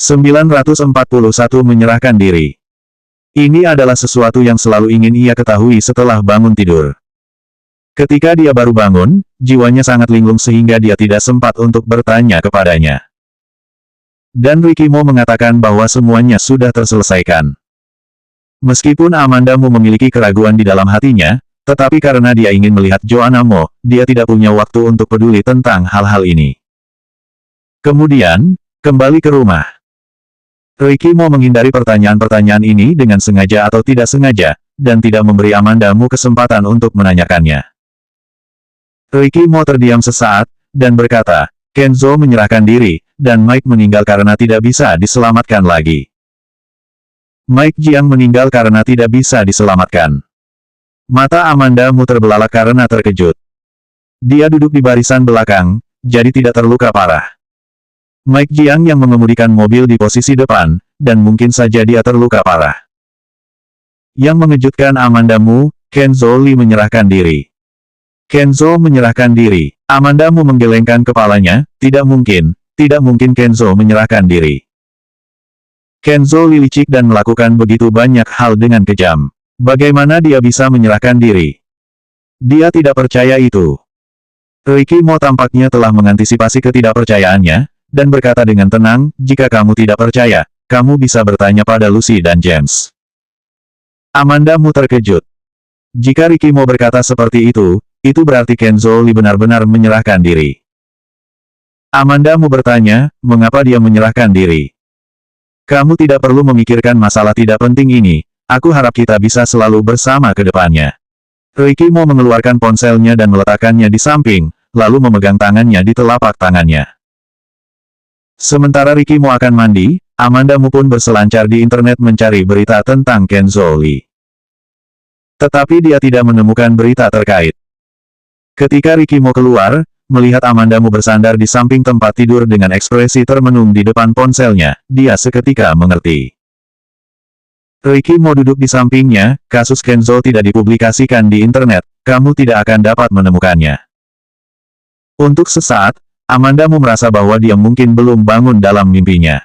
941 menyerahkan diri. Ini adalah sesuatu yang selalu ingin ia ketahui setelah bangun tidur. Ketika dia baru bangun, jiwanya sangat linglung sehingga dia tidak sempat untuk bertanya kepadanya. Dan Ricky Mo mengatakan bahwa semuanya sudah terselesaikan. Meskipun Amanda Mu memiliki keraguan di dalam hatinya, tetapi karena dia ingin melihat Joanna Mo, dia tidak punya waktu untuk peduli tentang hal-hal ini. Kemudian, kembali ke rumah. Ricky Mo menghindari pertanyaan-pertanyaan ini dengan sengaja atau tidak sengaja, dan tidak memberi Amanda Mu kesempatan untuk menanyakannya. Ricky Mo terdiam sesaat, dan berkata, Kenzo menyerahkan diri, dan Mike meninggal karena tidak bisa diselamatkan lagi. Mike Jiang meninggal karena tidak bisa diselamatkan. Mata Amanda Mu terbelalak karena terkejut. Dia duduk di barisan belakang, jadi tidak terluka parah. Mike Jiang yang mengemudikan mobil di posisi depan, dan mungkin saja dia terluka parah. Yang mengejutkan Amanda Mu, Kenzo Lee menyerahkan diri. Kenzo menyerahkan diri. Amanda Mu menggelengkan kepalanya, tidak mungkin Kenzo menyerahkan diri. Kenzo Lee licik dan melakukan begitu banyak hal dengan kejam. Bagaimana dia bisa menyerahkan diri? Dia tidak percaya itu. Ricky Mo tampaknya telah mengantisipasi ketidakpercayaannya, dan berkata dengan tenang, jika kamu tidak percaya, kamu bisa bertanya pada Lucy dan James. Amanda Mu terkejut. Jika Ricky Mo berkata seperti itu berarti Kenzo Lee benar-benar menyerahkan diri. Amanda Mu bertanya, mengapa dia menyerahkan diri? Kamu tidak perlu memikirkan masalah tidak penting ini, aku harap kita bisa selalu bersama ke depannya. Ricky Mo mengeluarkan ponselnya dan meletakkannya di samping, lalu memegang tangannya di telapak tangannya. Sementara Ricky Mo akan mandi, Amanda Mu pun berselancar di internet mencari berita tentang Kenzo Lee. Tetapi dia tidak menemukan berita terkait. Ketika Ricky Mo keluar, melihat Amanda Mu bersandar di samping tempat tidur dengan ekspresi termenung di depan ponselnya, dia seketika mengerti. Ricky Mo duduk di sampingnya, kasus Kenzo tidak dipublikasikan di internet, kamu tidak akan dapat menemukannya. Untuk sesaat, Amanda Mu merasa bahwa dia mungkin belum bangun dalam mimpinya.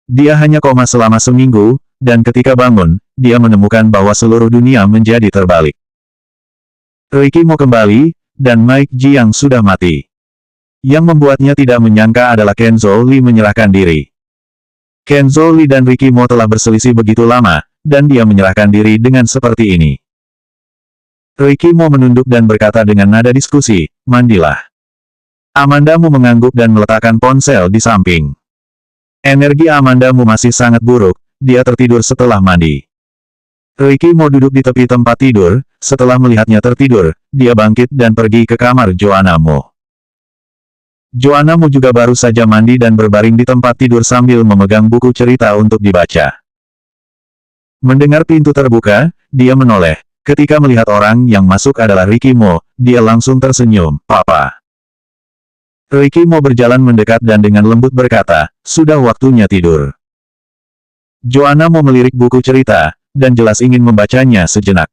Dia hanya koma selama seminggu, dan ketika bangun, dia menemukan bahwa seluruh dunia menjadi terbalik. Ricky Mo kembali, dan Mike Jiang sudah mati. Yang membuatnya tidak menyangka adalah Kenzo Lee menyerahkan diri. Kenzo Lee dan Ricky Mo telah berselisih begitu lama, dan dia menyerahkan diri dengan seperti ini. Ricky Mo menunduk dan berkata dengan nada diskusi, mandilah. Amanda Mu mengangguk dan meletakkan ponsel di samping. Energi Amanda Mu masih sangat buruk, dia tertidur setelah mandi. Ricky Mo duduk di tepi tempat tidur, setelah melihatnya tertidur, dia bangkit dan pergi ke kamar Joanna Mo. Joanna Mo juga baru saja mandi dan berbaring di tempat tidur sambil memegang buku cerita untuk dibaca. Mendengar pintu terbuka, dia menoleh. Ketika melihat orang yang masuk adalah Ricky Mo, dia langsung tersenyum, Papa. Ricky Mo berjalan mendekat dan dengan lembut berkata, sudah waktunya tidur. Joanna Mo melirik buku cerita, dan jelas ingin membacanya sejenak.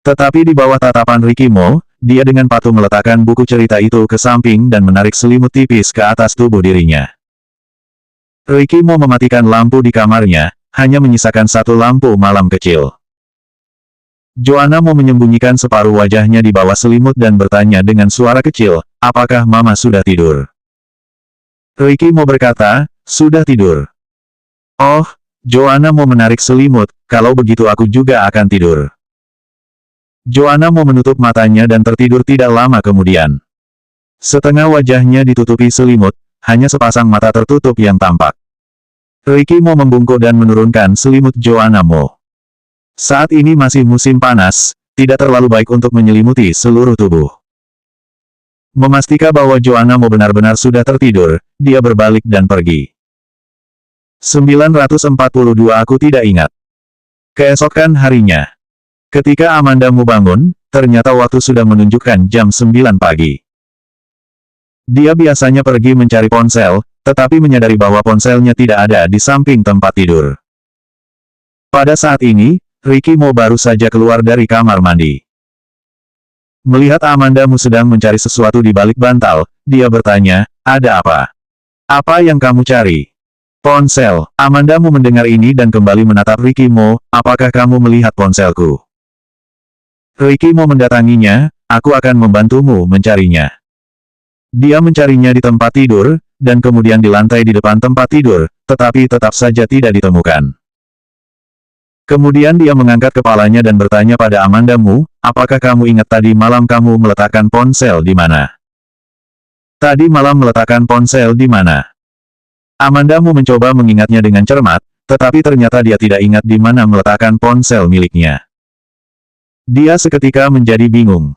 Tetapi di bawah tatapan Ricky Mo, dia dengan patuh meletakkan buku cerita itu ke samping dan menarik selimut tipis ke atas tubuh dirinya. Ricky Mo mematikan lampu di kamarnya, hanya menyisakan satu lampu malam kecil. Joanna Mo menyembunyikan separuh wajahnya di bawah selimut dan bertanya dengan suara kecil, apakah Mama sudah tidur? Ricky Mo berkata, sudah tidur. Oh, Joanna Mo menarik selimut, kalau begitu aku juga akan tidur. Joanna Mo menutup matanya dan tertidur tidak lama kemudian. Setengah wajahnya ditutupi selimut, hanya sepasang mata tertutup yang tampak. Ricky Mo membungkuk dan menurunkan selimut Joanna Mo. Saat ini masih musim panas, tidak terlalu baik untuk menyelimuti seluruh tubuh. Memastikan bahwa Joanna Mo benar-benar sudah tertidur, dia berbalik dan pergi. 942 Aku tidak ingat. Keesokan harinya. Ketika Amanda Mu bangun, ternyata waktu sudah menunjukkan jam 9 pagi. Dia biasanya pergi mencari ponsel, tetapi menyadari bahwa ponselnya tidak ada di samping tempat tidur. Pada saat ini, Ricky Mo baru saja keluar dari kamar mandi. Melihat Amanda Mu sedang mencari sesuatu di balik bantal, dia bertanya, ada apa? Apa yang kamu cari? Ponsel. Amandamu mendengar ini dan kembali menatap Ricky Mo, apakah kamu melihat ponselku? Ricky Mo mendatanginya, aku akan membantumu mencarinya. Dia mencarinya di tempat tidur, dan kemudian di lantai di depan tempat tidur, tetapi tetap saja tidak ditemukan. Kemudian dia mengangkat kepalanya dan bertanya pada Amandamu, apakah kamu ingat tadi malam kamu meletakkan ponsel di mana? Tadi malam meletakkan ponsel di mana? Amandamu mencoba mengingatnya dengan cermat, tetapi ternyata dia tidak ingat di mana meletakkan ponsel miliknya. Dia seketika menjadi bingung.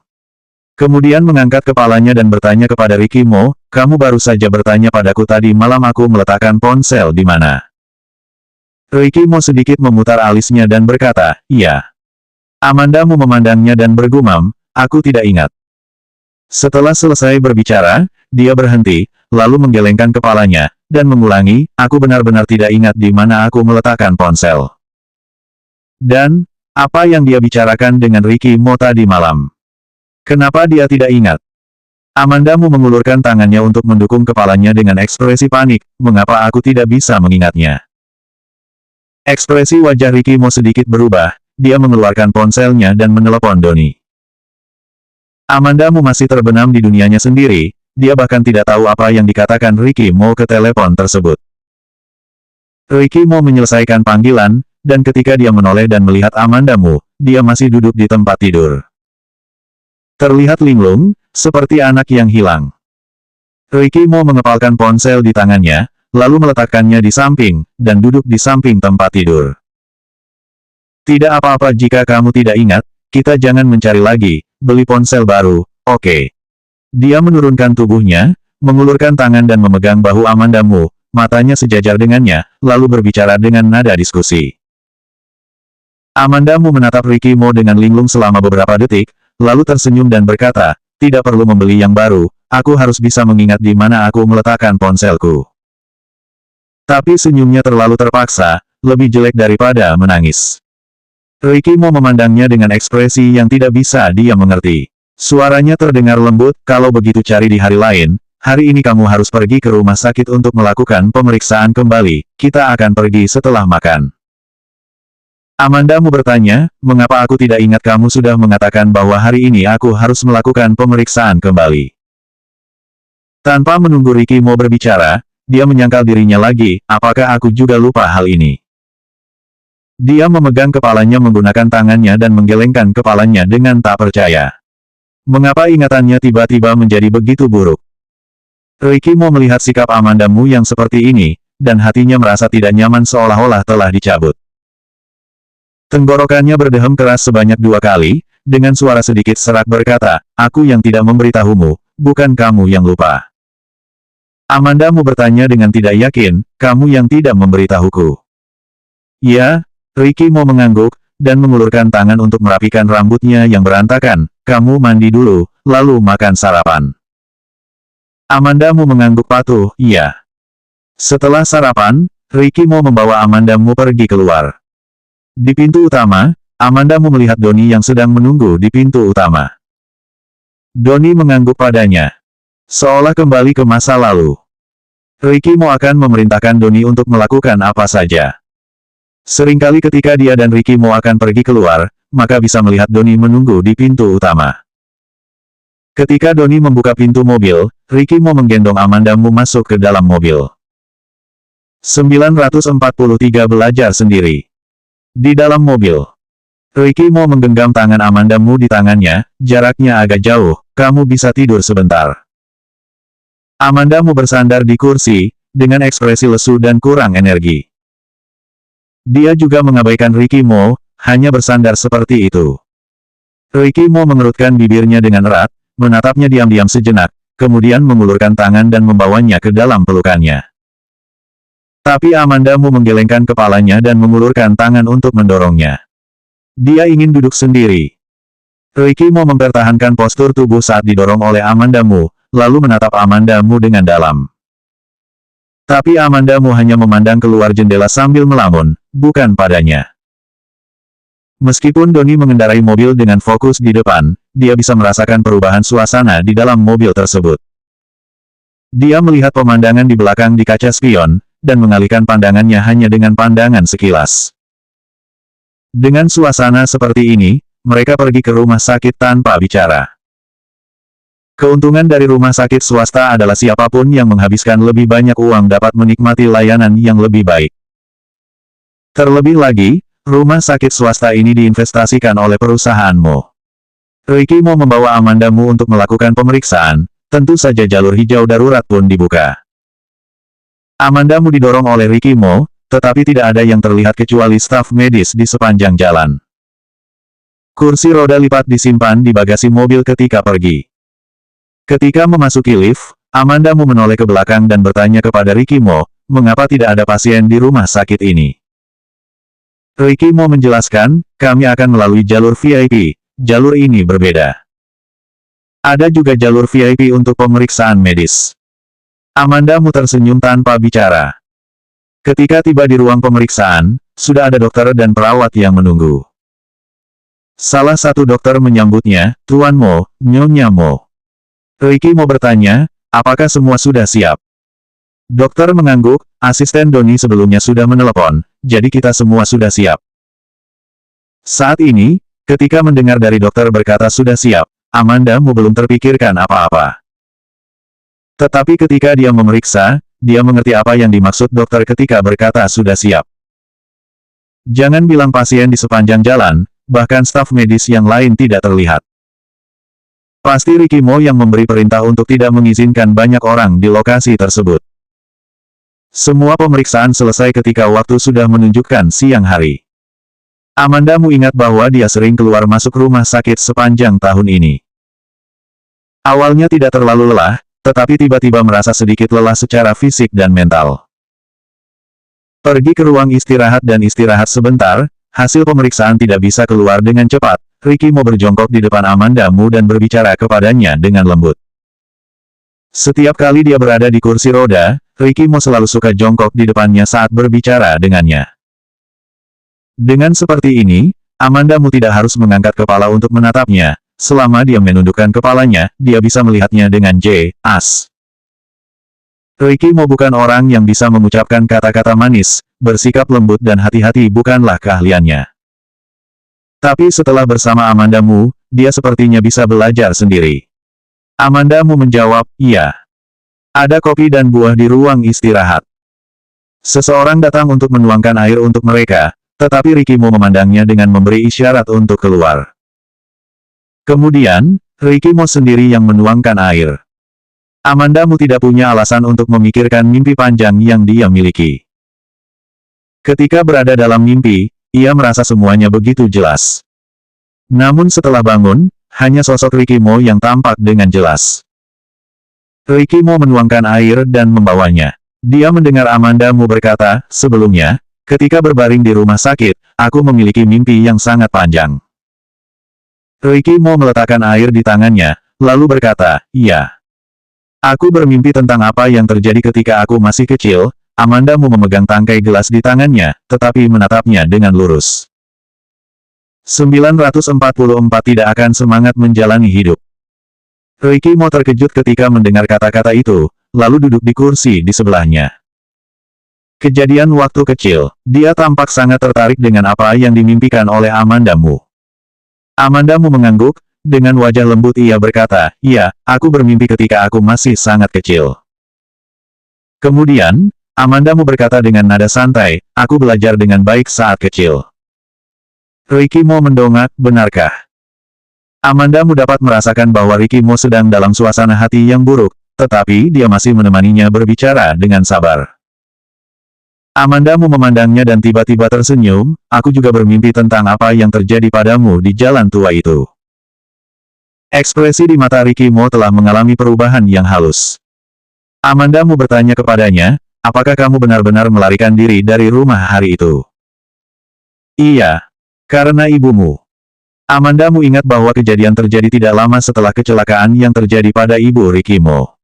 Kemudian mengangkat kepalanya dan bertanya kepada Ricky Mo, kamu baru saja bertanya padaku tadi malam aku meletakkan ponsel di mana? Ricky Mo sedikit memutar alisnya dan berkata, iya. Amandamu memandangnya dan bergumam, aku tidak ingat. Setelah selesai berbicara, dia berhenti, lalu menggelengkan kepalanya, dan mengulangi, aku benar-benar tidak ingat di mana aku meletakkan ponsel. Dan, apa yang dia bicarakan dengan Ricky Mo tadi malam? Kenapa dia tidak ingat? Amandamu mengulurkan tangannya untuk mendukung kepalanya dengan ekspresi panik, mengapa aku tidak bisa mengingatnya? Ekspresi wajah Ricky Mo sedikit berubah, dia mengeluarkan ponselnya dan menelepon Donnie. Amandamu masih terbenam di dunianya sendiri, dia bahkan tidak tahu apa yang dikatakan Ricky Mo ke telepon tersebut. Ricky Mo menyelesaikan panggilan, dan ketika dia menoleh dan melihat Amandamu, dia masih duduk di tempat tidur. Terlihat linglung, seperti anak yang hilang. Ricky Mo mengepalkan ponsel di tangannya, lalu meletakkannya di samping, dan duduk di samping tempat tidur. Tidak apa-apa jika kamu tidak ingat, kita jangan mencari lagi, beli ponsel baru, oke. Dia menurunkan tubuhnya, mengulurkan tangan dan memegang bahu Amandamu, matanya sejajar dengannya, lalu berbicara dengan nada diskusi. Amandamu menatap Ricky Mo dengan linglung selama beberapa detik, lalu tersenyum dan berkata, tidak perlu membeli yang baru, aku harus bisa mengingat di mana aku meletakkan ponselku. Tapi senyumnya terlalu terpaksa, lebih jelek daripada menangis. Ricky Mo memandangnya dengan ekspresi yang tidak bisa dia mengerti. Suaranya terdengar lembut, kalau begitu cari di hari lain, hari ini kamu harus pergi ke rumah sakit untuk melakukan pemeriksaan kembali, kita akan pergi setelah makan. Amandamu bertanya, mengapa aku tidak ingat kamu sudah mengatakan bahwa hari ini aku harus melakukan pemeriksaan kembali. Tanpa menunggu Ricky Mo berbicara, dia menyangkal dirinya lagi, apakah aku juga lupa hal ini? Dia memegang kepalanya menggunakan tangannya dan menggelengkan kepalanya dengan tak percaya. Mengapa ingatannya tiba-tiba menjadi begitu buruk? Ricky Mo melihat sikap Amandamu yang seperti ini, dan hatinya merasa tidak nyaman seolah-olah telah dicabut. Tenggorokannya berdehem keras sebanyak 2 kali, dengan suara sedikit serak berkata, aku yang tidak memberitahumu, bukan kamu yang lupa. Amandamu bertanya dengan tidak yakin, kamu yang tidak memberitahuku. Ya, Ricky Mo mengangguk, dan mengulurkan tangan untuk merapikan rambutnya yang berantakan, kamu mandi dulu, lalu makan sarapan. Amandamu mengangguk patuh, iya. Setelah sarapan, Ricky Mo membawa Amandamu pergi keluar. Di pintu utama, Amandamu melihat Donnie yang sedang menunggu di pintu utama. Donnie mengangguk padanya. Seolah kembali ke masa lalu. Ricky Mo akan memerintahkan Donnie untuk melakukan apa saja. Seringkali ketika dia dan Ricky Mo akan pergi keluar, maka bisa melihat Donnie menunggu di pintu utama. Ketika Donnie membuka pintu mobil, Ricky Mo menggendong Amandamu masuk ke dalam mobil. 943 belajar sendiri. Di dalam mobil, Ricky Mo menggenggam tangan Amandamu di tangannya, jaraknya agak jauh, kamu bisa tidur sebentar. Amandamu bersandar di kursi, dengan ekspresi lesu dan kurang energi. Dia juga mengabaikan Ricky Mo, hanya bersandar seperti itu. Ricky Mo mengerutkan bibirnya dengan erat, menatapnya diam-diam sejenak, kemudian mengulurkan tangan dan membawanya ke dalam pelukannya. Tapi Amandamu menggelengkan kepalanya dan mengulurkan tangan untuk mendorongnya. Dia ingin duduk sendiri. Ricky Mo mempertahankan postur tubuh saat didorong oleh Amandamu, lalu menatap Amandamu dengan dalam. Tapi Amandamu hanya memandang keluar jendela sambil melamun, bukan padanya. Meskipun Donnie mengendarai mobil dengan fokus di depan, dia bisa merasakan perubahan suasana di dalam mobil tersebut. Dia melihat pemandangan di belakang di kaca spion, dan mengalihkan pandangannya hanya dengan pandangan sekilas. Dengan suasana seperti ini, mereka pergi ke rumah sakit tanpa bicara. Keuntungan dari rumah sakit swasta adalah siapapun yang menghabiskan lebih banyak uang dapat menikmati layanan yang lebih baik. Terlebih lagi, rumah sakit swasta ini diinvestasikan oleh perusahaanmu. Ricky mau membawa Amandamu untuk melakukan pemeriksaan, tentu saja jalur hijau darurat pun dibuka. Amandamu didorong oleh Ricky Mo, tetapi tidak ada yang terlihat kecuali staf medis di sepanjang jalan. Kursi roda lipat disimpan di bagasi mobil ketika pergi. Ketika memasuki lift, Amandamu menoleh ke belakang dan bertanya kepada Ricky Mo, mengapa tidak ada pasien di rumah sakit ini. Ricky Mo menjelaskan, kami akan melalui jalur VIP. Jalur ini berbeda. Ada juga jalur VIP untuk pemeriksaan medis. Amandamu tersenyum tanpa bicara. Ketika tiba di ruang pemeriksaan, sudah ada dokter dan perawat yang menunggu. Salah satu dokter menyambutnya, Tuan Mo, Nyonya Mo. Ricky Mo bertanya, apakah semua sudah siap? Dokter mengangguk, asisten Doni sebelumnya sudah menelepon, jadi kita semua sudah siap. Saat ini, ketika mendengar dari dokter berkata sudah siap, Amandamu belum terpikirkan apa-apa. Tetapi ketika dia memeriksa, dia mengerti apa yang dimaksud dokter ketika berkata sudah siap. Jangan bilang pasien di sepanjang jalan, bahkan staf medis yang lain tidak terlihat. Pasti Ricky Mo yang memberi perintah untuk tidak mengizinkan banyak orang di lokasi tersebut. Semua pemeriksaan selesai ketika waktu sudah menunjukkan siang hari. Amandamu ingat bahwa dia sering keluar masuk rumah sakit sepanjang tahun ini. Awalnya tidak terlalu lelah, tetapi tiba-tiba merasa sedikit lelah secara fisik dan mental. Pergi ke ruang istirahat dan istirahat sebentar, hasil pemeriksaan tidak bisa keluar dengan cepat. Ricky Mo berjongkok di depan Amandamu dan berbicara kepadanya dengan lembut. Setiap kali dia berada di kursi roda, Ricky Mo selalu suka jongkok di depannya saat berbicara dengannya. Dengan seperti ini, Amandamu tidak harus mengangkat kepala untuk menatapnya. Selama dia menundukkan kepalanya, dia bisa melihatnya dengan jelas. Ricky Mo bukan orang yang bisa mengucapkan kata-kata manis, bersikap lembut dan hati-hati bukanlah keahliannya. Tapi setelah bersama Amandamu, dia sepertinya bisa belajar sendiri. Amandamu menjawab, iya. Ada kopi dan buah di ruang istirahat. Seseorang datang untuk menuangkan air untuk mereka, tetapi Ricky Mo memandangnya dengan memberi isyarat untuk keluar. Kemudian, Ricky Mo sendiri yang menuangkan air. Amandamu tidak punya alasan untuk memikirkan mimpi panjang yang dia miliki. Ketika berada dalam mimpi, ia merasa semuanya begitu jelas. Namun setelah bangun, hanya sosok Ricky Mo yang tampak dengan jelas. Ricky Mo menuangkan air dan membawanya. Dia mendengar Amandamu berkata, sebelumnya, ketika berbaring di rumah sakit, aku memiliki mimpi yang sangat panjang. Ricky Mo meletakkan air di tangannya, lalu berkata, iya. Aku bermimpi tentang apa yang terjadi ketika aku masih kecil. Amandamu memegang tangkai gelas di tangannya, tetapi menatapnya dengan lurus. 944 tidak akan semangat menjalani hidup. Ricky Mo terkejut ketika mendengar kata-kata itu, lalu duduk di kursi di sebelahnya. Kejadian waktu kecil, dia tampak sangat tertarik dengan apa yang dimimpikan oleh Amandamu. Amandamu mengangguk, dengan wajah lembut ia berkata, iya, aku bermimpi ketika aku masih sangat kecil. Kemudian, Amandamu berkata dengan nada santai, aku belajar dengan baik saat kecil. Ricky Mo mendongak, benarkah? Amandamu dapat merasakan bahwa Ricky Mo sedang dalam suasana hati yang buruk, tetapi dia masih menemaninya berbicara dengan sabar. Amandamu memandangnya dan tiba-tiba tersenyum, aku juga bermimpi tentang apa yang terjadi padamu di jalan tua itu. Ekspresi di mata Ricky Mo telah mengalami perubahan yang halus. Amandamu bertanya kepadanya, apakah kamu benar-benar melarikan diri dari rumah hari itu? Iya. Karena ibumu. Amandamu ingat bahwa kejadian terjadi tidak lama setelah kecelakaan yang terjadi pada ibu Ricky Mo.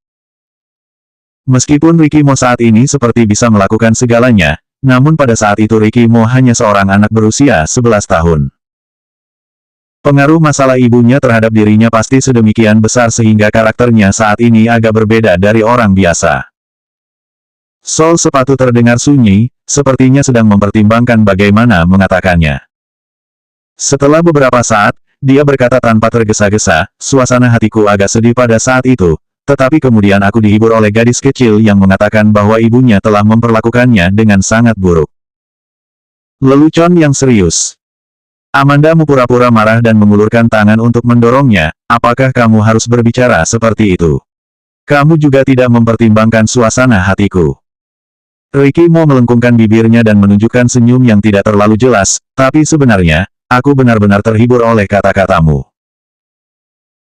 Meskipun Ricky Mo saat ini seperti bisa melakukan segalanya, namun pada saat itu Ricky Mo hanya seorang anak berusia 11 tahun. Pengaruh masalah ibunya terhadap dirinya pasti sedemikian besar sehingga karakternya saat ini agak berbeda dari orang biasa. Sol sepatu terdengar sunyi, sepertinya sedang mempertimbangkan bagaimana mengatakannya. Setelah beberapa saat, dia berkata tanpa tergesa-gesa, suasana hatiku agak sedih pada saat itu, tetapi kemudian aku dihibur oleh gadis kecil yang mengatakan bahwa ibunya telah memperlakukannya dengan sangat buruk. Lelucon yang serius. Amanda pura-pura marah dan mengulurkan tangan untuk mendorongnya, apakah kamu harus berbicara seperti itu? Kamu juga tidak mempertimbangkan suasana hatiku. Ricky mau melengkungkan bibirnya dan menunjukkan senyum yang tidak terlalu jelas, tapi sebenarnya, aku benar-benar terhibur oleh kata-katamu.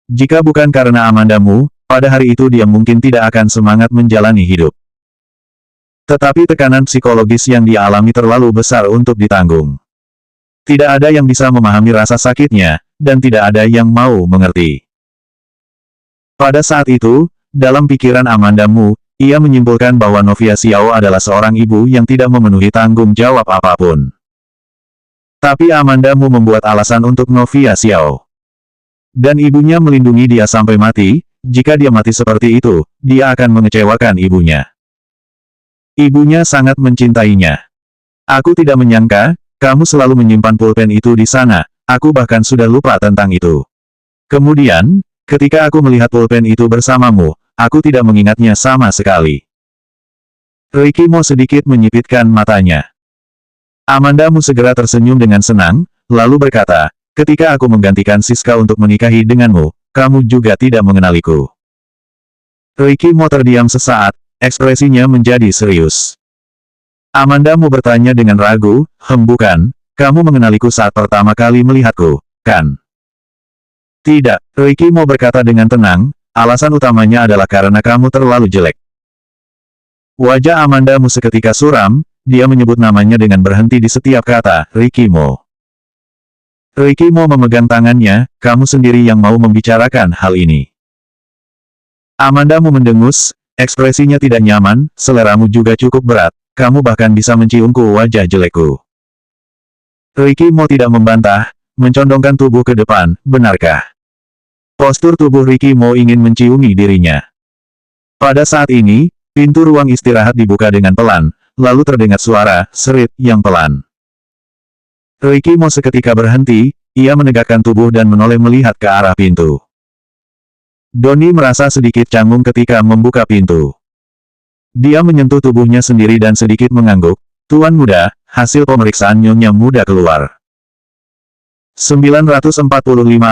Jika bukan karena Amandamu, pada hari itu dia mungkin tidak akan semangat menjalani hidup. Tetapi tekanan psikologis yang dia alami terlalu besar untuk ditanggung. Tidak ada yang bisa memahami rasa sakitnya, dan tidak ada yang mau mengerti. Pada saat itu, dalam pikiran Amandamu, ia menyimpulkan bahwa Novia Xiao adalah seorang ibu yang tidak memenuhi tanggung jawab apapun. Tapi Amandamu membuat alasan untuk Novia Xiao. Dan ibunya melindungi dia sampai mati, jika dia mati seperti itu, dia akan mengecewakan ibunya. Ibunya sangat mencintainya. Aku tidak menyangka, kamu selalu menyimpan pulpen itu di sana, aku bahkan sudah lupa tentang itu. Kemudian, ketika aku melihat pulpen itu bersamamu, aku tidak mengingatnya sama sekali. Ricky mau sedikit menyipitkan matanya. Amandamu segera tersenyum dengan senang, lalu berkata, ketika aku menggantikan Siska untuk menikahi denganmu, kamu juga tidak mengenaliku. Ricky mau terdiam sesaat, ekspresinya menjadi serius. Amandamu bertanya dengan ragu, bukan, kamu mengenaliku saat pertama kali melihatku, kan? Tidak, Ricky mau berkata dengan tenang, alasan utamanya adalah karena kamu terlalu jelek. Wajah Amandamu seketika suram, dia menyebut namanya dengan berhenti di setiap kata, Ricky Mo. Ricky Mo memegang tangannya, kamu sendiri yang mau membicarakan hal ini. Amandamu mendengus, ekspresinya tidak nyaman, seleramu juga cukup berat, kamu bahkan bisa menciumku wajah jelekku. Ricky Mo tidak membantah, mencondongkan tubuh ke depan, benarkah? Postur tubuh Ricky Mo ingin menciumi dirinya. Pada saat ini, pintu ruang istirahat dibuka dengan pelan, lalu terdengar suara, serit, yang pelan. Ricky Mo seketika berhenti, ia menegakkan tubuh dan menoleh melihat ke arah pintu. Donnie merasa sedikit canggung ketika membuka pintu. Dia menyentuh tubuhnya sendiri dan sedikit mengangguk, Tuan Muda, hasil pemeriksaan Nyonya Muda keluar. 945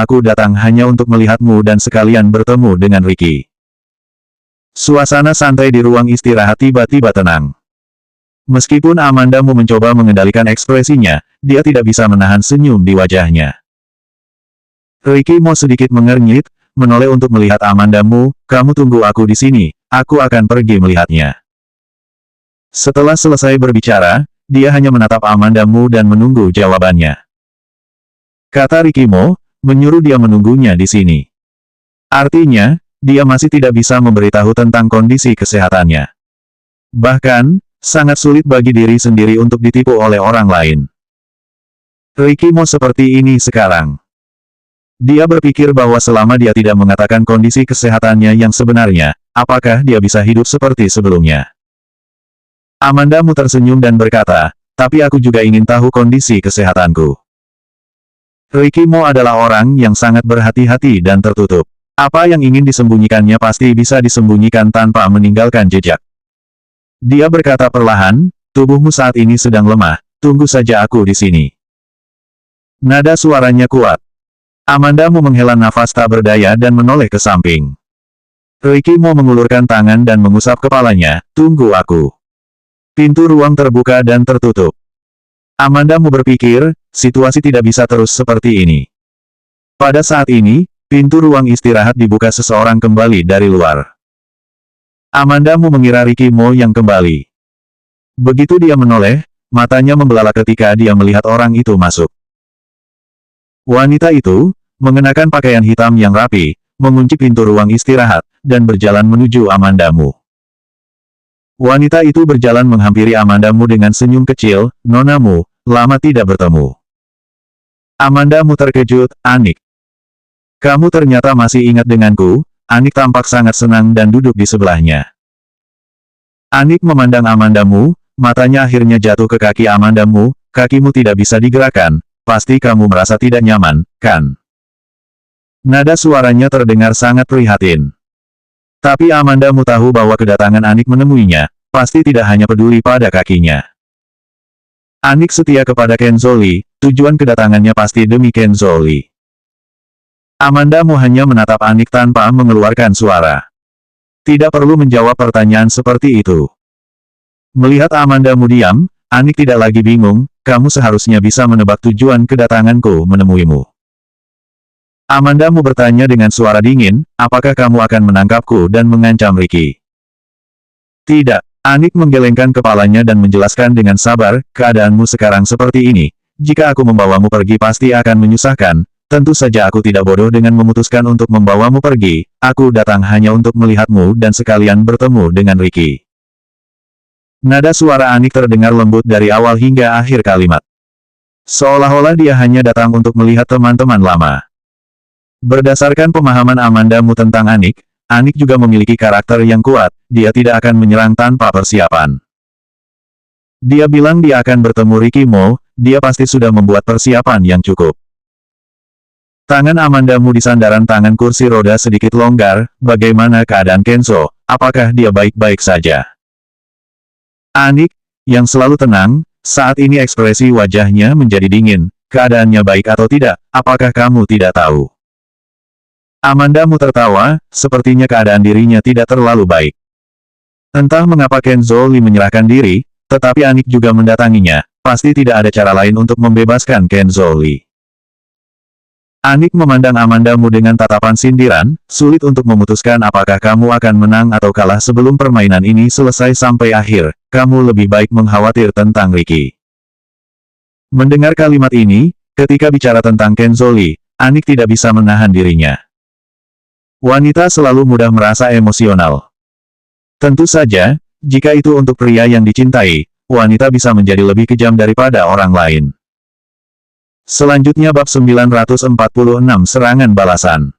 aku datang hanya untuk melihatmu dan sekalian bertemu dengan Ricky. Suasana santai di ruang istirahat tiba-tiba tenang. Meskipun Amandamu mencoba mengendalikan ekspresinya, dia tidak bisa menahan senyum di wajahnya. Ricky mau sedikit mengernyit, menoleh untuk melihat Amandamu, kamu tunggu aku di sini, aku akan pergi melihatnya. Setelah selesai berbicara, dia hanya menatap Amandamu dan menunggu jawabannya. Kata Ricky Mo, menyuruh dia menunggunya di sini. Artinya, dia masih tidak bisa memberitahu tentang kondisi kesehatannya. Bahkan, sangat sulit bagi diri sendiri untuk ditipu oleh orang lain. Ricky Mo seperti ini sekarang. Dia berpikir bahwa selama dia tidak mengatakan kondisi kesehatannya yang sebenarnya, apakah dia bisa hidup seperti sebelumnya? Amandamu tersenyum dan berkata, tapi aku juga ingin tahu kondisi kesehatanku. Ricky Mo adalah orang yang sangat berhati-hati dan tertutup. Apa yang ingin disembunyikannya pasti bisa disembunyikan tanpa meninggalkan jejak. Dia berkata perlahan, tubuhmu saat ini sedang lemah, tunggu saja aku di sini. Nada suaranya kuat. Amandamu menghela nafas tak berdaya dan menoleh ke samping. Ricky Mo mengulurkan tangan dan mengusap kepalanya, tunggu aku. Pintu ruang terbuka dan tertutup. Amandamu berpikir, situasi tidak bisa terus seperti ini. Pada saat ini, pintu ruang istirahat dibuka seseorang kembali dari luar. Amandamu mengira Ricky Mo yang kembali. Begitu dia menoleh, matanya membelalak ketika dia melihat orang itu masuk. Wanita itu, mengenakan pakaian hitam yang rapi, mengunci pintu ruang istirahat, dan berjalan menuju Amandamu. Wanita itu berjalan menghampiri Amandamu dengan senyum kecil, Nonamu, lama tidak bertemu. Amandamu terkejut, Anik. Kamu ternyata masih ingat denganku, Anik tampak sangat senang dan duduk di sebelahnya. Anik memandang Amandamu, matanya akhirnya jatuh ke kaki Amandamu, kakimu tidak bisa digerakkan, pasti kamu merasa tidak nyaman, kan? Nada suaranya terdengar sangat prihatin. Tapi Amandamu tahu bahwa kedatangan Anik menemuinya, pasti tidak hanya peduli pada kakinya. Anik setia kepada Kenzoli, tujuan kedatangannya pasti demi Kenzoli. Amandamu hanya menatap Anik tanpa mengeluarkan suara. Tidak perlu menjawab pertanyaan seperti itu. Melihat Amandamu diam, Anik tidak lagi bingung, kamu seharusnya bisa menebak tujuan kedatanganku menemuimu. Amandamu bertanya dengan suara dingin, apakah kamu akan menangkapku dan mengancam Ricky? Tidak. Anik menggelengkan kepalanya dan menjelaskan dengan sabar, keadaanmu sekarang seperti ini. Jika aku membawamu pergi pasti akan menyusahkan. Tentu saja aku tidak bodoh dengan memutuskan untuk membawamu pergi. Aku datang hanya untuk melihatmu dan sekalian bertemu dengan Ricky. Nada suara Anik terdengar lembut dari awal hingga akhir kalimat. Seolah-olah dia hanya datang untuk melihat teman-teman lama. Berdasarkan pemahaman Amandamu tentang Anik, Anik juga memiliki karakter yang kuat, dia tidak akan menyerang tanpa persiapan. Dia bilang dia akan bertemu Ricky Mo, dia pasti sudah membuat persiapan yang cukup. Tangan Amandamu di sandaran tangan kursi roda sedikit longgar, bagaimana keadaan Kenzo, apakah dia baik-baik saja? Anik, yang selalu tenang, saat ini ekspresi wajahnya menjadi dingin, keadaannya baik atau tidak, apakah kamu tidak tahu? Amandamu tertawa, sepertinya keadaan dirinya tidak terlalu baik. Entah mengapa Kenzoli menyerahkan diri, tetapi Anik juga mendatanginya, pasti tidak ada cara lain untuk membebaskan Kenzoli. Anik memandang Amandamu dengan tatapan sindiran, sulit untuk memutuskan apakah kamu akan menang atau kalah sebelum permainan ini selesai sampai akhir, kamu lebih baik mengkhawatir tentang Ricky. Mendengar kalimat ini, ketika bicara tentang Kenzoli, Anik tidak bisa menahan dirinya. Wanita selalu mudah merasa emosional. Tentu saja, jika itu untuk pria yang dicintai, wanita bisa menjadi lebih kejam daripada orang lain. Selanjutnya bab 946 serangan balasan.